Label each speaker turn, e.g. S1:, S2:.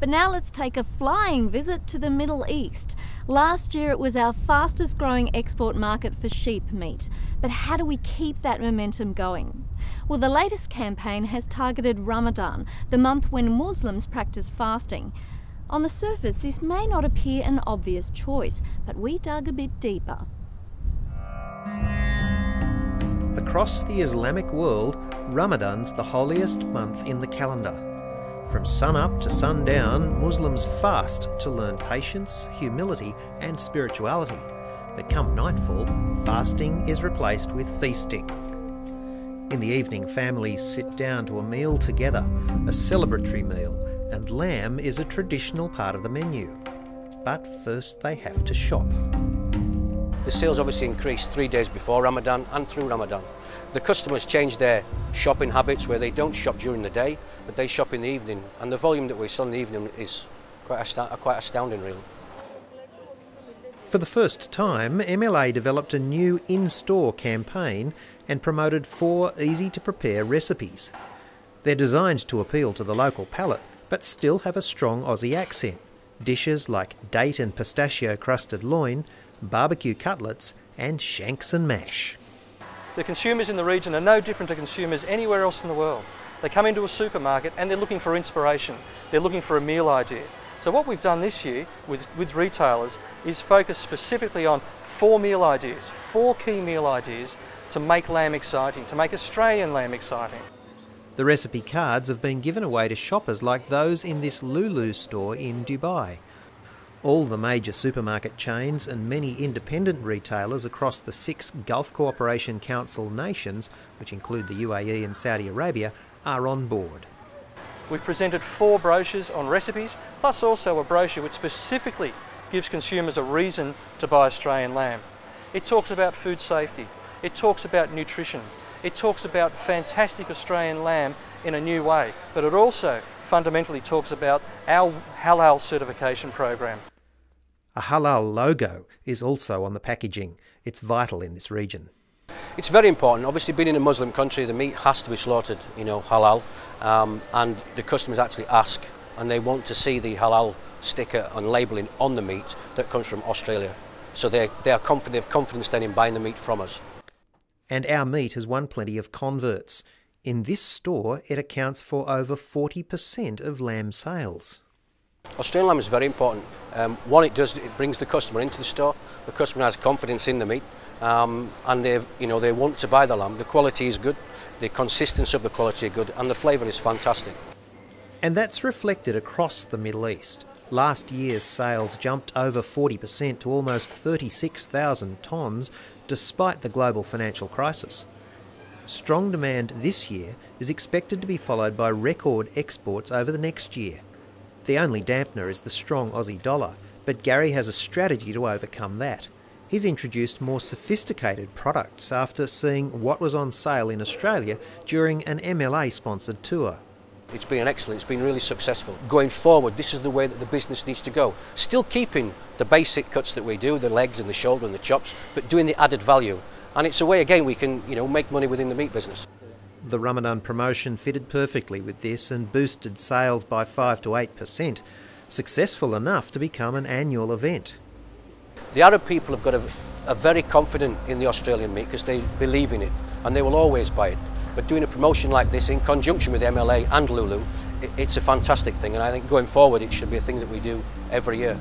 S1: But now let's take a flying visit to the Middle East. Last year it was our fastest growing export market for sheep meat. But how do we keep that momentum going? Well, the latest campaign has targeted Ramadan, the month when Muslims practice fasting. On the surface, this may not appear an obvious choice, but we dug a bit deeper.
S2: Across the Islamic world, Ramadan's the holiest month in the calendar. From sun-up to sundown, Muslims fast to learn patience, humility and spirituality. But come nightfall, fasting is replaced with feasting. In the evening, families sit down to a meal together, a celebratory meal, and lamb is a traditional part of the menu. But first they have to shop.
S3: The sales obviously increased 3 days before Ramadan and through Ramadan. The customers changed their shopping habits where they don't shop during the day, but they shop in the evening. And the volume that we saw in the evening is quite astounding, really.
S2: For the first time, MLA developed a new in-store campaign and promoted 4 easy-to-prepare recipes. They're designed to appeal to the local palate, but still have a strong Aussie accent. Dishes like date and pistachio-crusted loin, barbecue cutlets and shanks and mash.
S4: The consumers in the region are no different to consumers anywhere else in the world. They come into a supermarket and they're looking for inspiration. They're looking for a meal idea. So what we've done this year with retailers is focus specifically on 4 meal ideas, 4 key meal ideas to make lamb exciting, to make Australian lamb exciting.
S2: The recipe cards have been given away to shoppers like those in this Lulu store in Dubai. All the major supermarket chains and many independent retailers across the 6 Gulf Cooperation Council nations, which include the UAE and Saudi Arabia, are on board.
S4: We've presented 4 brochures on recipes, plus also a brochure which specifically gives consumers a reason to buy Australian lamb. It talks about food safety, it talks about nutrition, it talks about fantastic Australian lamb in a new way, but it also fundamentally talks about our halal certification program.
S2: A halal logo is also on the packaging. It's vital in this region.
S3: It's very important. Obviously, being in a Muslim country, the meat has to be slaughtered, halal, and the customers actually ask, and they want to see the halal sticker and labelling on the meat that comes from Australia. So they have confidence then in buying the meat from us.
S2: And our meat has won plenty of converts. In this store, it accounts for over 40% of lamb sales.
S3: Australian lamb is very important. One, it brings the customer into the store. The customer has confidence in the meat, and they want to buy the lamb. The quality is good, the consistency of the quality is good, and the flavour is fantastic.
S2: And that's reflected across the Middle East. Last year's sales jumped over 40% to almost 36,000 tonnes, despite the global financial crisis. Strong demand this year is expected to be followed by record exports over the next year. The only dampener is the strong Aussie dollar, but Gary has a strategy to overcome that. He's introduced more sophisticated products after seeing what was on sale in Australia during an MLA-sponsored tour.
S3: It's been excellent, it's been really successful. Going forward, this is the way that the business needs to go. Still keeping the basic cuts that we do, the legs and the shoulder and the chops, but doing the added value. And it's a way, again, we can make money within the meat business.
S2: The Ramadan promotion fitted perfectly with this and boosted sales by 5 to 8%, successful enough to become an annual event.
S3: The Arab people have got are very confident in the Australian meat because they believe in it and they will always buy it. But doing a promotion like this in conjunction with MLA and Lulu, it's a fantastic thing, and I think going forward it should be a thing that we do every year.